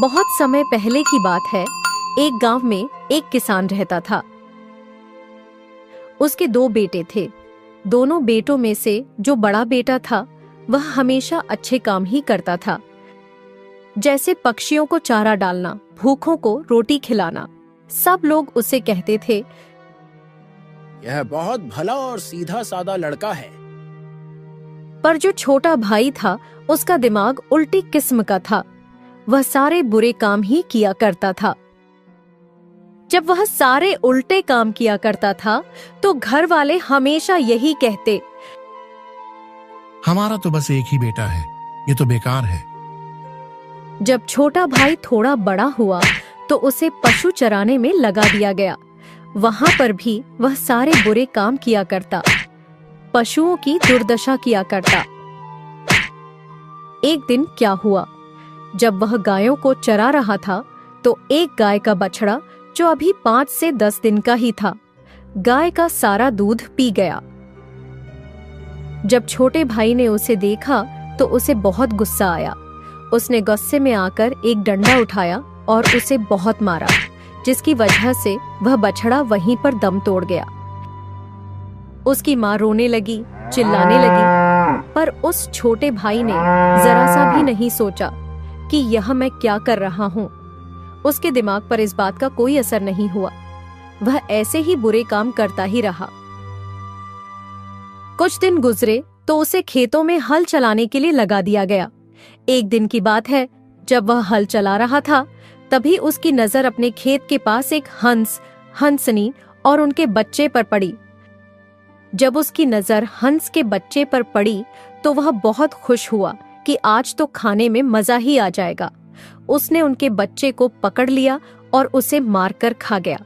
बहुत समय पहले की बात है। एक गांव में एक किसान रहता था। उसके 2 बेटे थे। दोनों बेटों में से जो बड़ा बेटा था वह हमेशा अच्छे काम ही करता था, जैसे पक्षियों को चारा डालना, भूखों को रोटी खिलाना। सब लोग उसे कहते थे, यह बहुत भला और सीधा सादा लड़का है। पर जो छोटा भाई था उसका दिमाग उल्टी किस्म का था। वह सारे बुरे काम ही किया करता था। जब वह सारे उल्टे काम किया करता था तो घर वाले हमेशा यही कहते, हमारा तो बस एक ही बेटा है, ये तो बेकार है। जब छोटा भाई थोड़ा बड़ा हुआ तो उसे पशु चराने में लगा दिया गया। वहां पर भी वह सारे बुरे काम किया करता, पशुओं की दुर्दशा किया करता। एक दिन क्या हुआ, जब वह गायों को चरा रहा था तो एक गाय का बछड़ा जो अभी 5 से 10 दिन का ही था, गाय का सारा दूध पी गया। जब छोटे भाई ने उसे देखा तो उसे बहुत गुस्सा आया। उसने गुस्से में आकर एक डंडा उठाया और उसे बहुत मारा, जिसकी वजह से वह बछड़ा वहीं पर दम तोड़ गया। उसकी माँ रोने लगी, चिल्लाने लगी, पर उस छोटे भाई ने जरा सा भी नहीं सोचा कि यह मैं क्या कर रहा हूँ। उसके दिमाग पर इस बात का कोई असर नहीं हुआ। वह ऐसे ही बुरे काम करता ही रहा। कुछ दिन गुजरे तो उसे खेतों में हल चलाने के लिए लगा दिया गया। एक दिन की बात है, जब वह हल चला रहा था तभी उसकी नजर अपने खेत के पास एक हंस, हंसनी और उनके बच्चे पर पड़ी। जब उसकी नजर हंस के बच्चे पर पड़ी तो वह बहुत खुश हुआ कि आज तो खाने में मजा ही आ जाएगा। उसने उनके बच्चे को पकड़ लिया और उसे मारकर खा गया।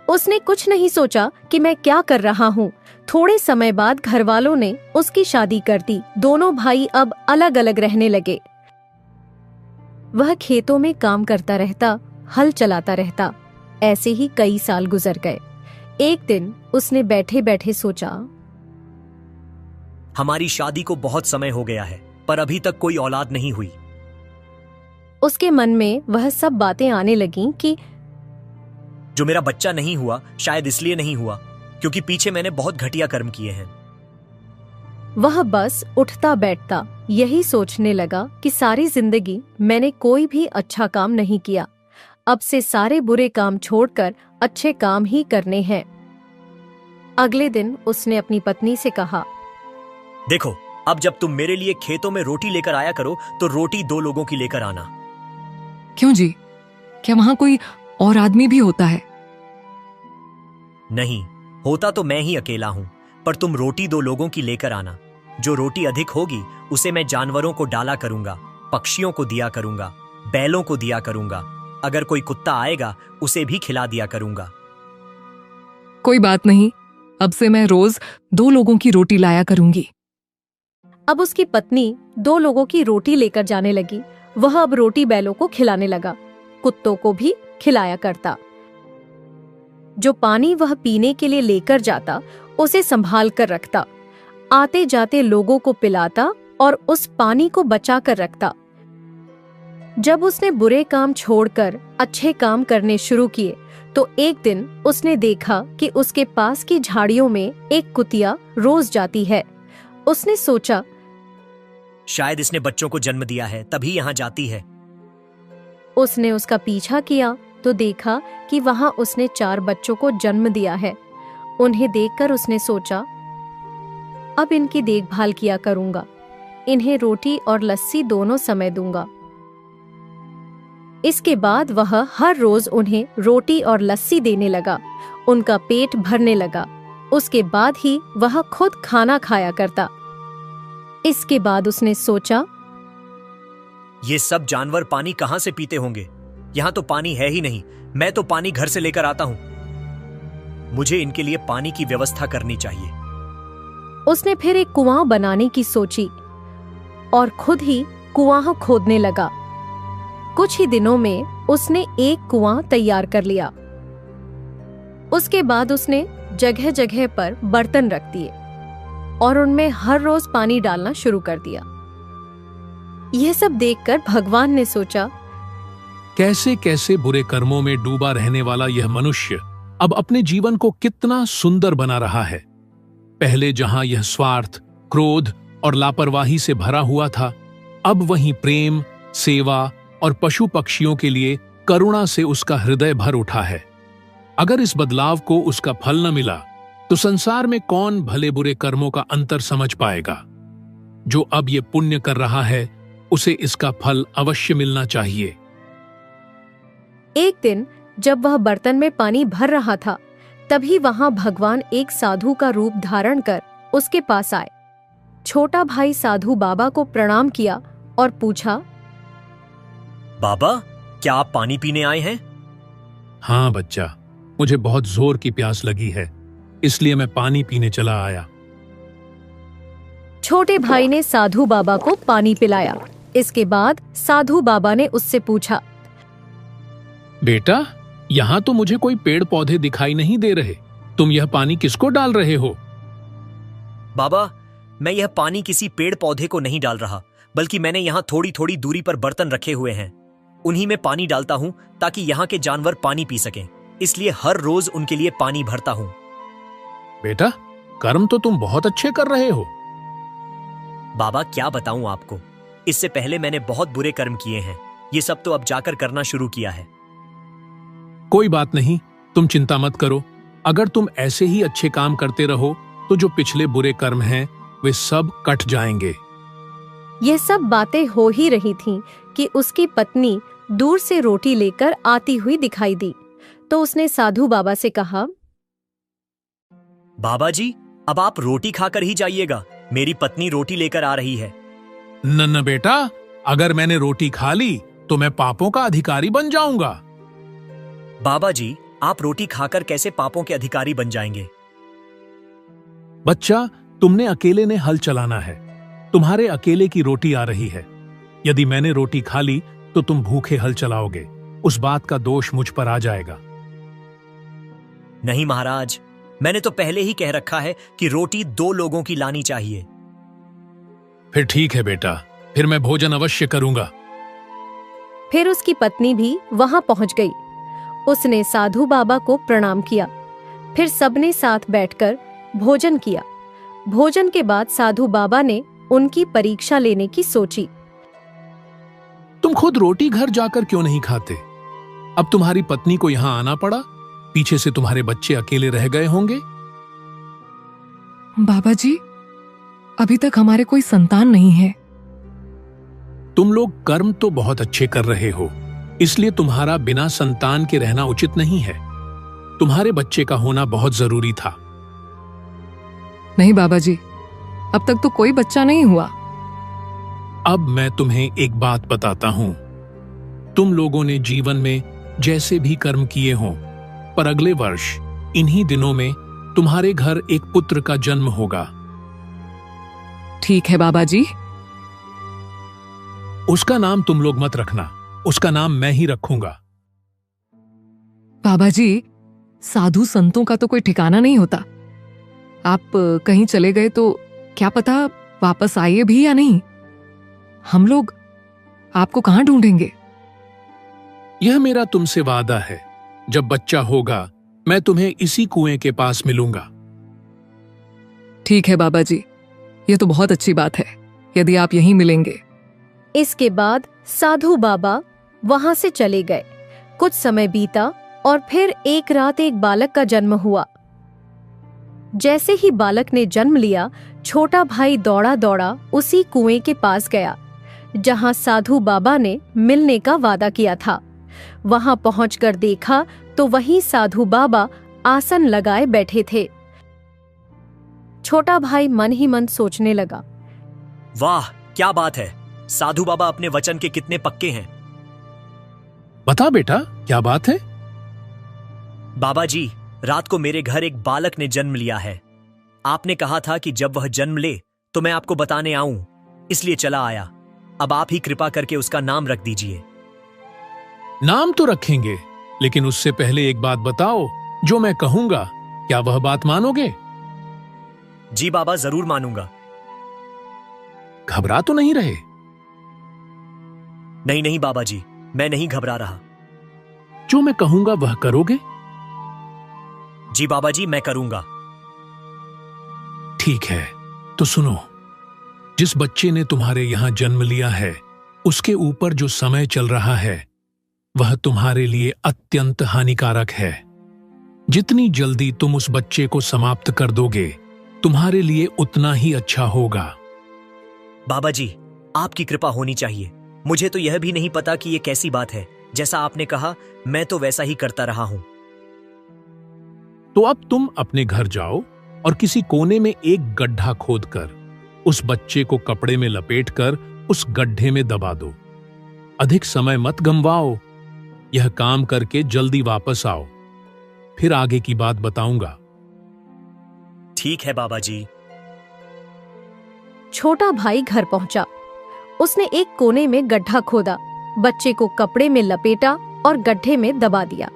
उसने कुछ नहीं सोचा कि मैं क्या कर रहा हूँ। थोड़े समय बाद घर वालों ने उसकी शादी कर दी। दोनों भाई अब अलग अलग रहने लगे। वह खेतों में काम करता रहता, हल चलाता रहता। ऐसे ही कई साल गुजर गए। एक दिन उसने बैठे बैठे सोचा, हमारी शादी को बहुत समय हो गया है, पर अभी तक कोई औलाद नहीं हुई। उसके मन में वह सब बातें आने लगीं कि जो मेरा बच्चा नहीं हुआ शायद इसलिए नहीं हुआ क्योंकि पीछे मैंने बहुत घटिया कर्म किए हैं। वह बस उठता बैठता यही सोचने लगा कि सारी जिंदगी मैंने कोई भी अच्छा काम नहीं किया। अब से सारे बुरे काम छोड़कर अच्छे काम ही करने हैं। अगले दिन उसने अपनी पत्नी से कहा, देखो, अब जब तुम मेरे लिए खेतों में रोटी लेकर आया करो तो रोटी 2 लोगों की लेकर आना। क्यों जी, क्या वहां कोई और आदमी भी होता है? नहीं, होता तो मैं ही अकेला हूं, पर तुम रोटी 2 लोगों की लेकर आना। जो रोटी अधिक होगी उसे मैं जानवरों को डाला करूंगा, पक्षियों को दिया करूंगा, बैलों को दिया करूंगा। अगर कोई कुत्ता आएगा उसे भी खिला दिया करूंगा। कोई बात नहीं, अब से मैं रोज 2 लोगों की रोटी लाया करूंगी। अब उसकी पत्नी 2 लोगों की रोटी लेकर जाने लगी। वह अब रोटी बैलों को खिलाने लगा, कुत्तों को भी खिलाया करता। जो पानी वह पीने के लिए लेकर जाता उसे संभाल कर रखता, आते जाते लोगों को पिलाता और उस पानी को बचा कर रखता। जब उसने बुरे काम छोड़कर अच्छे काम करने शुरू किए तो एक दिन उसने देखा कि उसके पास की झाड़ियों में एक कुतिया रोज जाती है। उसने सोचा, शायद इसने बच्चों को जन्म दिया है तभी यहाँ जाती है। उसने उसका पीछा किया तो देखा कि वहां उसने 4 बच्चों को जन्म दिया है। उन्हें देखकर उसने सोचा, अब इनकी देखभाल किया करूंगा, इन्हें रोटी और लस्सी दोनों समय दूंगा। इसके बाद वह हर रोज उन्हें रोटी और लस्सी देने लगा। उनका पेट भरने लगा। उसके बाद ही वह खुद खाना खाया करता। इसके बाद उसने सोचा, ये सब जानवर पानी कहां से पीते होंगे? यहाँ तो पानी है ही नहीं। मैं तो पानी घर से लेकर आता हूँ। मुझे इनके लिए पानी की व्यवस्था करनी चाहिए। उसने फिर एक कुआं बनाने की सोची और खुद ही कुआं खोदने लगा। कुछ ही दिनों में उसने एक कुआं तैयार कर लिया। उसके बाद उसने जगह जगह पर बर्तन रख दिए और उनमें हर रोज पानी डालना शुरू कर दिया। यह सब देखकर भगवान ने सोचा, कैसे कैसे बुरे कर्मों में डूबा रहने वाला यह मनुष्य अब अपने जीवन को कितना सुंदर बना रहा है। पहले जहां यह स्वार्थ, क्रोध और लापरवाही से भरा हुआ था, अब वहीं प्रेम, सेवा और पशु पक्षियों के लिए करुणा से उसका हृदय भर उठा है। अगर इस बदलाव को उसका फल न मिला तो संसार में कौन भले बुरे कर्मों का अंतर समझ पाएगा। जो अब ये पुण्य कर रहा है उसे इसका फल अवश्य मिलना चाहिए। एक दिन जब वह बर्तन में पानी भर रहा था, तभी वहां भगवान एक साधु का रूप धारण कर उसके पास आए। छोटा भाई साधु बाबा को प्रणाम किया और पूछा, बाबा, क्या आप पानी पीने आए हैं? हाँ बच्चा, मुझे बहुत जोर की प्यास लगी है, इसलिए मैं पानी पीने चला आया। छोटे भाई ने साधु बाबा को पानी पिलाया। इसके बाद साधु बाबा ने उससे पूछा, बेटा, यहाँ तो मुझे कोई पेड़ पौधे दिखाई नहीं दे रहे, तुम यह पानी किसको डाल रहे हो? बाबा, मैं यह पानी किसी पेड़ पौधे को नहीं डाल रहा, बल्कि मैंने यहाँ थोड़ी थोड़ी दूरी पर बर्तन रखे हुए हैं, उन्हीं में पानी डालता हूँ ताकि यहाँ के जानवर पानी पी सकें, इसलिए हर रोज उनके लिए पानी भरता हूँ। बेटा, कर्म तो तुम बहुत अच्छे कर रहे हो। बाबा, क्या बताऊं आपको, इससे पहले मैंने बहुत बुरे कर्म किए हैं, ये सब तो अब जाकर करना शुरू किया है। कोई बात नहीं, तुम चिंता मत करो। अगर तुम ऐसे ही अच्छे काम करते रहो तो जो पिछले बुरे कर्म हैं वे सब कट जाएंगे। यह सब बातें हो ही रही थीं कि उसकी पत्नी दूर से रोटी लेकर आती हुई दिखाई दी। तो उसने साधु बाबा से कहा, बाबा जी, अब आप रोटी खाकर ही जाइएगा, मेरी पत्नी रोटी लेकर आ रही है। न बेटा, अगर मैंने रोटी खा ली तो मैं पापों का अधिकारी बन जाऊंगा। बाबा जी, आप रोटी खाकर कैसे पापों के अधिकारी बन जाएंगे? बच्चा, तुमने अकेले ने हल चलाना है, तुम्हारे अकेले की रोटी आ रही है। यदि मैंने रोटी खा ली तो तुम भूखे हल चलाओगे, उस बात का दोष मुझ पर आ जाएगा। नहीं महाराज, मैंने तो पहले ही कह रखा है कि रोटी 2 लोगों की लानी चाहिए। फिर ठीक है बेटा, फिर मैं भोजन अवश्य करूंगा। फिर उसकी पत्नी भी वहां पहुंच गई। उसने साधु बाबा को प्रणाम किया। फिर सबने साथ बैठकर भोजन किया। भोजन के बाद साधु बाबा ने उनकी परीक्षा लेने की सोची। तुम खुद रोटी घर जाकर क्यों नहीं खाते? अब तुम्हारी पत्नी को यहां आना पड़ा, पीछे से तुम्हारे बच्चे अकेले रह गए होंगे। बाबा जी, अभी तक हमारे कोई संतान नहीं है। तुम लोग कर्म तो बहुत अच्छे कर रहे हो, इसलिए तुम्हारा बिना संतान के रहना उचित नहीं है। तुम्हारे बच्चे का होना बहुत जरूरी था। नहीं बाबा जी, अब तक तो कोई बच्चा नहीं हुआ। अब मैं तुम्हें एक बात बताता हूं। तुम लोगों ने जीवन में जैसे भी कर्म किए हों, पर अगले वर्ष इन्हीं दिनों में तुम्हारे घर एक पुत्र का जन्म होगा। ठीक है बाबा जी। उसका नाम तुम लोग मत रखना, उसका नाम मैं ही रखूंगा। बाबा जी, साधु संतों का तो कोई ठिकाना नहीं होता। आप कहीं चले गए तो क्या पता वापस आइए भी या नहीं। हम लोग आपको कहां ढूंढेंगे? यह मेरा तुमसे वादा है, जब बच्चा होगा मैं तुम्हें इसी कुएं के पास मिलूंगा। ठीक है बाबा जी, यह तो बहुत अच्छी बात है यदि आप यहीं मिलेंगे। इसके बाद साधु बाबा वहां से चले गए। कुछ समय बीता और फिर एक रात एक बालक का जन्म हुआ। जैसे ही बालक ने जन्म लिया, छोटा भाई दौड़ा दौड़ा उसी कुएं के पास गया जहां साधु बाबा ने मिलने का वादा किया था। वहां पहुंचकर देखा तो वहीं साधु बाबा आसन लगाए बैठे थे। छोटा भाई मन ही मन सोचने लगा, वाह, क्या बात है, साधु बाबा अपने वचन के कितने पक्के हैं। बता बेटा, क्या बात है? बाबा जी, रात को मेरे घर एक बालक ने जन्म लिया है। आपने कहा था कि जब वह जन्म ले तो मैं आपको बताने आऊं, इसलिए चला आया। अब आप ही कृपा करके उसका नाम रख दीजिए। नाम तो रखेंगे, लेकिन उससे पहले एक बात बताओ, जो मैं कहूंगा क्या वह बात मानोगे? जी बाबा, जरूर मानूंगा। घबरा तो नहीं रहे? नहीं नहीं बाबा जी, मैं नहीं घबरा रहा। जो मैं कहूंगा वह करोगे? जी बाबा जी, मैं करूंगा। ठीक है, तो सुनो। जिस बच्चे ने तुम्हारे यहां जन्म लिया है, उसके ऊपर जो समय चल रहा है वह तुम्हारे लिए अत्यंत हानिकारक है। जितनी जल्दी तुम उस बच्चे को समाप्त कर दोगे, तुम्हारे लिए उतना ही अच्छा होगा। बाबा जी, आपकी कृपा होनी चाहिए। मुझे तो यह भी नहीं पता कि यह कैसी बात है। जैसा आपने कहा, मैं तो वैसा ही करता रहा हूं। तो अब तुम अपने घर जाओ और किसी कोने में एक गड्ढा खोदकर उस बच्चे को कपड़े में लपेटकर उस गड्ढे में दबा दो। अधिक समय मत गंवाओ। यह काम करके जल्दी वापस आओ, फिर आगे की बात बताऊंगा। ठीक है बाबा जी। छोटा भाई घर पहुंचा। उसने एक कोने में गड्ढा खोदा, बच्चे को कपड़े में लपेटा और गड्ढे में दबा दिया।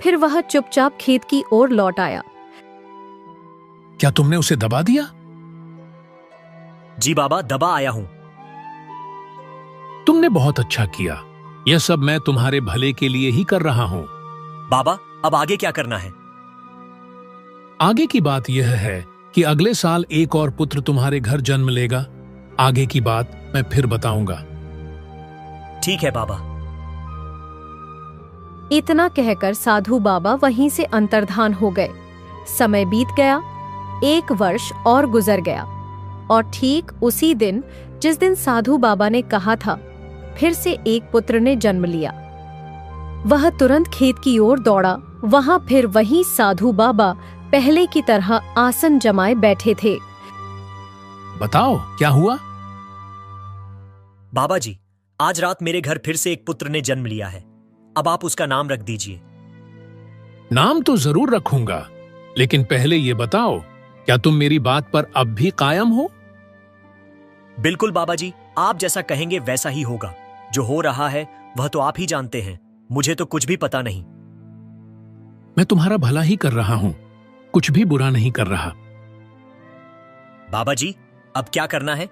फिर वह चुपचाप खेत की ओर लौट आया। क्या तुमने उसे दबा दिया? जी बाबा, दबा आया हूं। तुमने बहुत अच्छा किया। यह सब मैं तुम्हारे भले के लिए ही कर रहा हूं। बाबा, अब आगे क्या करना है? आगे की बात यह है कि अगले साल एक और पुत्र तुम्हारे घर जन्म लेगा। आगे की बात मैं फिर बताऊंगा। ठीक है बाबा। इतना कहकर साधु बाबा वहीं से अंतर्धान हो गए। समय बीत गया। 1 वर्ष और गुजर गया और ठीक उसी दिन जिस दिन साधु बाबा ने कहा था, फिर से एक पुत्र ने जन्म लिया। वह तुरंत खेत की ओर दौड़ा। वहां फिर वही साधु बाबा पहले की तरह आसन जमाए बैठे थे। बताओ क्या हुआ? बाबा जी, आज रात मेरे घर फिर से एक पुत्र ने जन्म लिया है। अब आप उसका नाम रख दीजिए। नाम तो जरूर रखूंगा, लेकिन पहले ये बताओ, क्या तुम मेरी बात पर अब भी कायम हो? बिल्कुल बाबा जी, आप जैसा कहेंगे वैसा ही होगा। जो हो रहा है वह तो आप ही जानते हैं। मुझे तो कुछ भी पता नहीं। मैं तुम्हारा भला ही कर रहा हूं, कुछ भी बुरा नहीं कर रहा। बाबा जी, अब क्या करना है?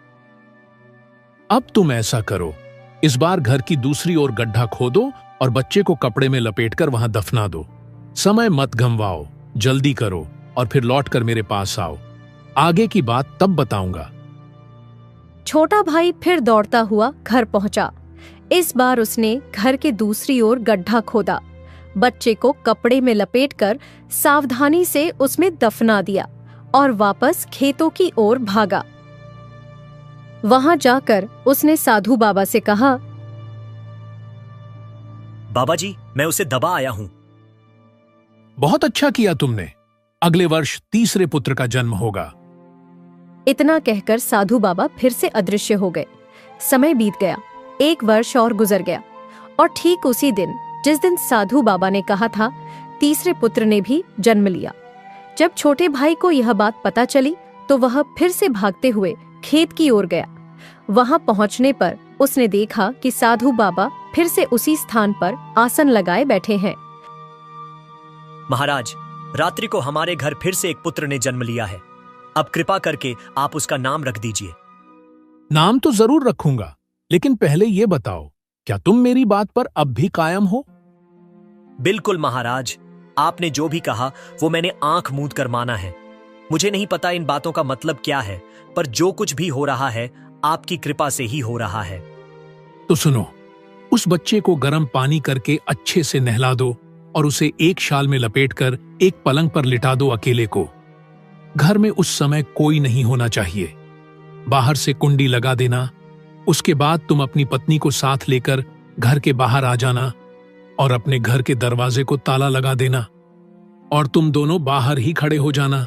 अब तुम ऐसा करो, इस बार घर की दूसरी ओर गड्ढा खोदो और बच्चे को कपड़े में लपेटकर वहां दफना दो। समय मत गंवाओ, जल्दी करो और फिर लौटकर मेरे पास आओ। आगे की बात तब बताऊंगा। छोटा भाई फिर दौड़ता हुआ घर पहुंचा। इस बार उसने घर के दूसरी ओर गड्ढा खोदा, बच्चे को कपड़े में लपेटकर सावधानी से उसमें दफना दिया और वापस खेतों की ओर भागा। वहां जाकर उसने साधु बाबा से कहा, बाबा जी, मैं उसे दबा आया हूं। बहुत अच्छा किया तुमने। अगले वर्ष तीसरे पुत्र का जन्म होगा। इतना कहकर साधु बाबा फिर से अदृश्य हो गए। समय बीत गया। 1 वर्ष और गुजर गया और ठीक उसी दिन जिस दिन साधु बाबा ने कहा था, तीसरे पुत्र ने भी जन्म लिया। जब छोटे भाई को यह बात पता चली तो वह फिर से भागते हुए खेत की ओर गया। वहां पहुंचने पर उसने देखा कि साधु बाबा फिर से उसी स्थान पर आसन लगाए बैठे हैं। महाराज, रात्रि को हमारे घर फिर से एक पुत्र ने जन्म लिया है। अब कृपा करके आप उसका नाम रख दीजिए। नाम तो जरूर रखूंगा, लेकिन पहले ये बताओ, क्या तुम मेरी बात पर अब भी कायम हो? बिल्कुल महाराज, आपने जो भी कहा वो मैंने आंख मूंद कर माना है। मुझे नहीं पता इन बातों का मतलब क्या है, पर जो कुछ भी हो रहा है आपकी कृपा से ही हो रहा है। तो सुनो, उस बच्चे को गर्म पानी करके अच्छे से नहला दो और उसे एक शाल में लपेटकर एक पलंग पर लिटा दो अकेले को। घर में उस समय कोई नहीं होना चाहिए। बाहर से कुंडी लगा देना। उसके बाद तुम अपनी पत्नी को साथ लेकर घर के बाहर आ जाना और अपने घर के दरवाजे को ताला लगा देना और तुम दोनों बाहर ही खड़े हो जाना।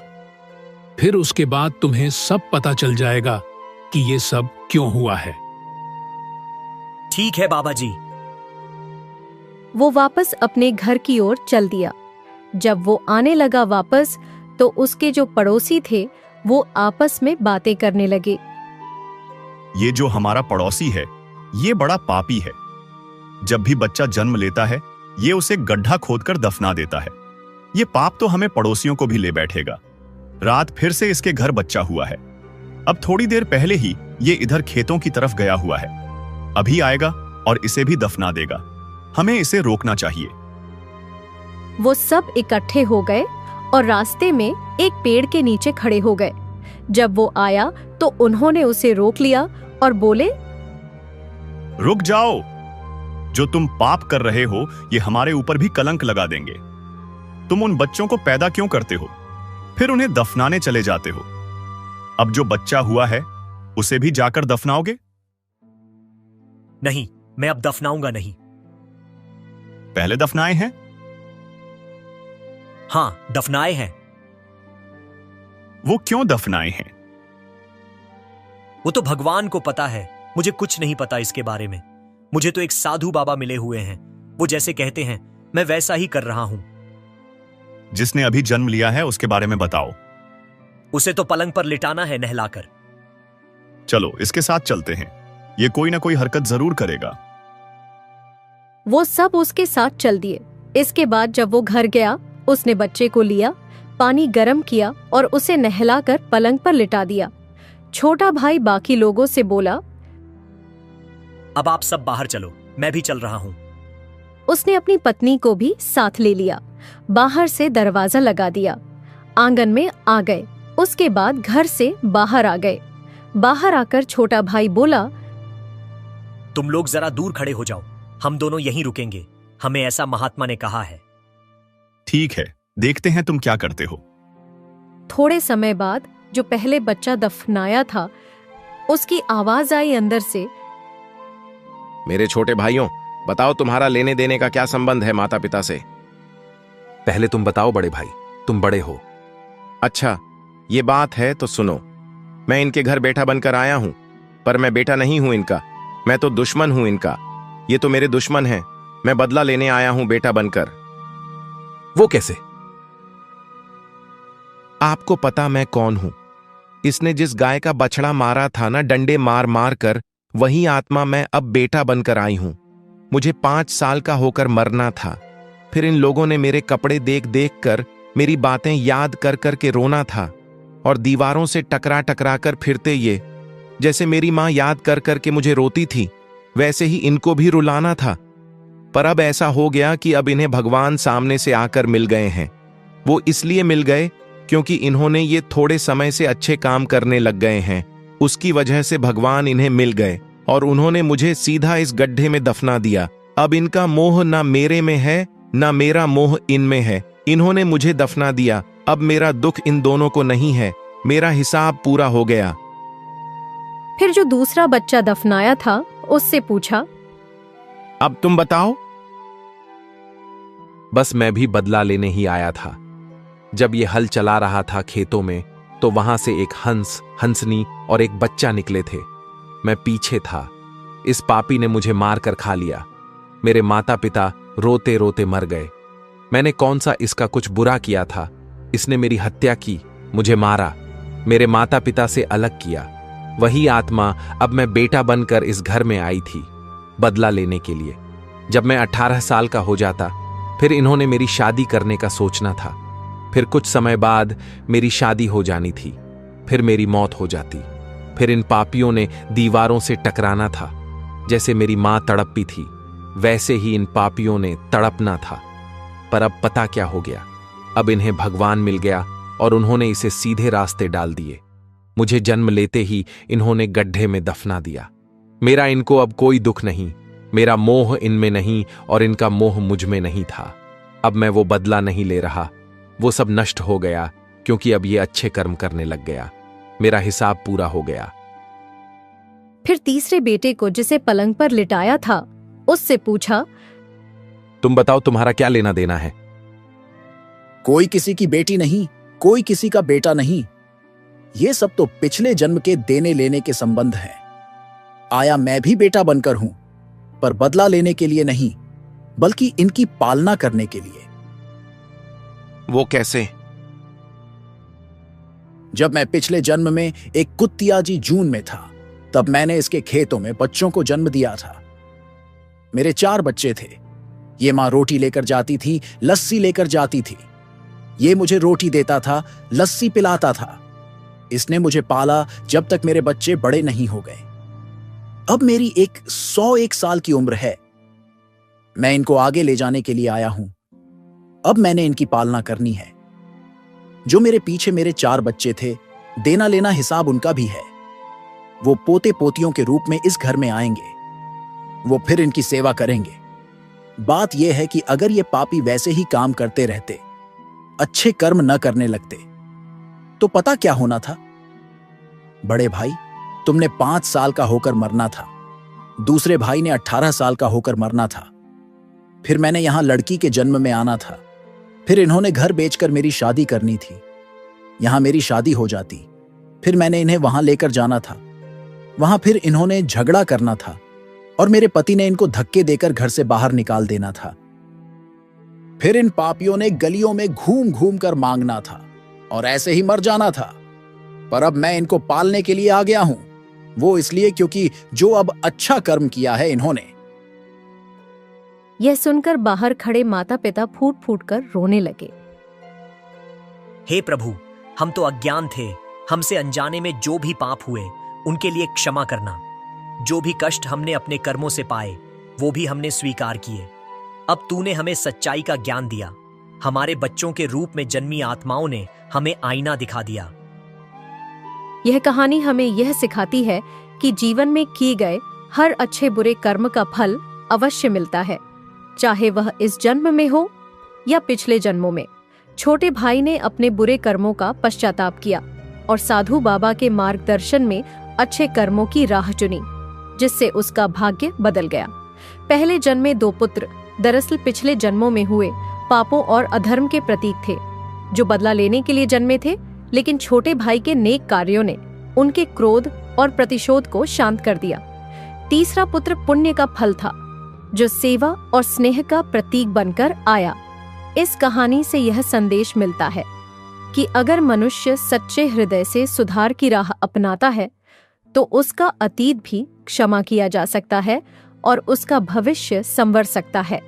फिर उसके बाद तुम्हें सब पता चल जाएगा कि ये सब क्यों हुआ है। ठीक है बाबा जी। वो वापस अपने घर की ओर चल दिया। जब वो आने लगा वापस, तो उसके जो पड़ोसी थे वो आपस में बातें करने लगे। ये जो हमारा पड़ोसी है, ये बड़ा पापी है। जब भी बच्चा जन्म लेता है, ये उसे गड्ढा खोदकर दफना देता है। ये पाप तो हमें पड़ोसियों को भी ले बैठेगा। रात फिर से इसके घर बच्चा हुआ है। अब थोड़ी देर पहले ही ये इधर खेतों की तरफ गया हुआ है। अभी आएगा और इसे भी दफना देगा। हमें इसे रोकना चाहिए। वो सब इकट्ठे हो गए और रास्ते में एक पेड़ के नीचे खड़े हो गए। जब वो आया तो उन्होंने उसे रोक लिया और बोले, रुक जाओ, जो तुम पाप कर रहे हो ये हमारे ऊपर भी कलंक लगा देंगे। तुम उन बच्चों को पैदा क्यों करते हो, फिर उन्हें दफनाने चले जाते हो? अब जो बच्चा हुआ है उसे भी जाकर दफनाओगे? नहीं, मैं अब दफनाऊंगा नहीं। पहले दफनाए हैं? हाँ, दफनाए हैं। वो क्यों दफनाए हैं? वो तो भगवान को पता है, मुझे कुछ नहीं पता इसके बारे में। मुझे तो एक साधु बाबा मिले हुए हैं, वो जैसे कहते हैं मैं वैसा ही कर रहा हूं। जिसने अभी जन्म लिया है उसके बारे में बताओ। उसे तो पलंग पर लिटाना है नहलाकर। चलो इसके साथ चलते हैं, ये कोई ना कोई हरकत जरूर करेगा। वो सब उसके साथ चल दिए। इसके बाद जब वो घर गया, उसने बच्चे को लिया, पानी गर्म किया और उसे नहलाकर पलंग पर लिटा दिया। छोटा भाई बाकी लोगों से बोला, अब आप सब बाहर चलो, मैं भी चल रहा हूं। उसने अपनी पत्नी को भी साथ ले लिया। बाहर से दरवाजा लगा दिया। आंगन में आ गए। उसके बाद घर से बाहर आ गए। बाहर आकर छोटा भाई बोला, तुम लोग जरा दूर खड़े हो जाओ, हम दोनों यहीं रुकेंगे, हमें ऐसा महात्मा ने कहा है। ठीक है, देखते हैं तुम क्या करते हो। थोड़े समय बाद जो पहले बच्चा दफनाया था, उसकी आवाज आई अंदर से, मेरे छोटे भाइयों, बताओ तुम्हारा लेने देने का क्या संबंध है माता पिता से? पहले तुम बताओ बड़े भाई, तुम बड़े हो। अच्छा, ये बात है तो सुनो। मैं इनके घर बेटा बनकर आया हूं, पर मैं बेटा नहीं हूं इनका, मैं तो दुश्मन हूं इनका। ये तो मेरे दुश्मन हैं। मैं बदला लेने आया हूं बेटा बनकर। वो कैसे? आपको पता मैं कौन हूं? इसने जिस गाय का बछड़ा मारा था ना, डंडे मार मार कर, वही आत्मा मैं अब बेटा बनकर आई हूं। मुझे 5 साल का होकर मरना था। फिर इन लोगों ने मेरे कपड़े देख देख कर, मेरी बातें याद कर कर के रोना था, और दीवारों से टकरा टकरा कर फिरते ये। जैसे मेरी मां याद कर कर के मुझे रोती थी, वैसे ही इनको भी रुलाना था। पर अब ऐसा हो गया कि अब इन्हें भगवान सामने से आकर मिल गए हैं। वो इसलिए मिल गए क्योंकि इन्होंने ये थोड़े समय से अच्छे काम करने लग गए हैं। उसकी वजह से भगवान इन्हें मिल गए और उन्होंने मुझे सीधा इस गड्ढे में दफना दिया। अब इनका मोह ना मेरे में है, ना मेरा मोह इनमें है। इन्होंने मुझे दफना दिया। अब मेरा दुख इन दोनों को नहीं है। मेरा हिसाब पूरा हो गया। फिर जो दूसरा बच्चा दफनाया था, उससे पूछा, अब तुम बताओ। बस मैं भी बदला लेने ही आया था। जब ये हल चला रहा था खेतों में, तो वहां से एक हंस, हंसनी और एक बच्चा निकले थे। मैं पीछे था। इस पापी ने मुझे मार कर खा लिया। मेरे माता पिता रोते रोते मर गए। मैंने कौन सा इसका कुछ बुरा किया था? इसने मेरी हत्या की, मुझे मारा, मेरे माता पिता से अलग किया। वही आत्मा अब मैं बेटा बनकर इस घर में आई थी, बदला लेने के लिए। जब मैं 18 साल का हो जाता, फिर इन्होंने मेरी शादी करने का सोचना था। फिर कुछ समय बाद मेरी शादी हो जानी थी। फिर मेरी मौत हो जाती। फिर इन पापियों ने दीवारों से टकराना था। जैसे मेरी मां तड़पी थी, वैसे ही इन पापियों ने तड़पना था। पर अब पता क्या हो गया? अब इन्हें भगवान मिल गया और उन्होंने इसे सीधे रास्ते डाल दिए। मुझे जन्म लेते ही इन्होंने गड्ढे में दफना दिया। मेरा इनको अब कोई दुख नहीं। मेरा मोह इनमें नहीं और इनका मोह मुझ में नहीं था। अब मैं वो बदला नहीं ले रहा। वो सब नष्ट हो गया, क्योंकि अब ये अच्छे कर्म करने लग गया। मेरा हिसाब पूरा हो गया। फिर तीसरे बेटे को, जिसे पलंग पर लिटाया था, उससे पूछा, तुम बताओ तुम्हारा क्या लेना देना है? कोई किसी की बेटी नहीं, कोई किसी का बेटा नहीं। ये सब तो पिछले जन्म के देने लेने के संबंध हैं। आया मैं भी बेटा बनकर हूं, पर बदला लेने के लिए नहीं, बल्कि इनकी पालना करने के लिए। वो कैसे? जब मैं पिछले जन्म में एक कुत्तियाजी जून में था, तब मैंने इसके खेतों में बच्चों को जन्म दिया था। मेरे 4 बच्चे थे। ये मां रोटी लेकर जाती थी, लस्सी लेकर जाती थी। ये मुझे रोटी देता था, लस्सी पिलाता था। इसने मुझे पाला जब तक मेरे बच्चे बड़े नहीं हो गए। अब मेरी 101 साल की उम्र है। मैं इनको आगे ले जाने के लिए आया हूं। अब मैंने इनकी पालना करनी है। जो मेरे पीछे मेरे 4 बच्चे थे, देना लेना हिसाब उनका भी है। वो पोते पोतियों के रूप में इस घर में आएंगे। वो फिर इनकी सेवा करेंगे। बात यह है कि अगर ये पापी वैसे ही काम करते रहते, अच्छे कर्म न करने लगते, तो पता क्या होना था? बड़े भाई, तुमने 5 साल का होकर मरना था। दूसरे भाई ने 18 साल का होकर मरना था। फिर मैंने यहां लड़की के जन्म में आना था। फिर इन्होंने घर बेचकर मेरी शादी करनी थी। यहां मेरी शादी हो जाती, फिर मैंने इन्हें वहां लेकर जाना था। वहां फिर इन्होंने झगड़ा करना था और मेरे पति ने इनको धक्के देकर घर से बाहर निकाल देना था। फिर इन पापियों ने गलियों में घूम घूम कर मांगना था और ऐसे ही मर जाना था। पर अब मैं इनको पालने के लिए आ गया हूं। वो इसलिए क्योंकि जो अब अच्छा कर्म किया है इन्होंने। यह सुनकर बाहर खड़े माता पिता फूट फूट कर रोने लगे। हे प्रभु, हम तो अज्ञान थे। हमसे अनजाने में जो भी पाप हुए उनके लिए क्षमा करना। जो भी कष्ट हमने अपने कर्मों से पाए वो भी हमने स्वीकार किए। अब तूने हमें सच्चाई का ज्ञान दिया। हमारे बच्चों के रूप में जन्मी आत्माओं ने हमें आईना दिखा दिया। यह कहानी हमें यह सिखाती है कि जीवन में किए गए हर अच्छे बुरे कर्म का फल अवश्य मिलता है, चाहे वह इस जन्म में हो या पिछले जन्मों में। छोटे भाई ने अपने बुरे कर्मों का पश्चाताप किया और साधु बाबा के मार्गदर्शन में अच्छे कर्मों की राह चुनी, जिससे उसका भाग्य बदल गया। पहले जन्मे 2 पुत्र दरअसल पिछले जन्मों में हुए पापों और अधर्म के प्रतीक थे, जो बदला लेने के लिए जन्मे थे। लेकिन छोटे भाई के नेक कार्यों ने उनके क्रोध और प्रतिशोध को शांत कर दिया। तीसरा पुत्र पुण्य का फल था, जो सेवा और स्नेह का प्रतीक बनकर आया। इस कहानी से यह संदेश मिलता है कि अगर मनुष्य सच्चे हृदय से सुधार की राह अपनाता है तो उसका अतीत भी क्षमा किया जा सकता है और उसका भविष्य संवर सकता है।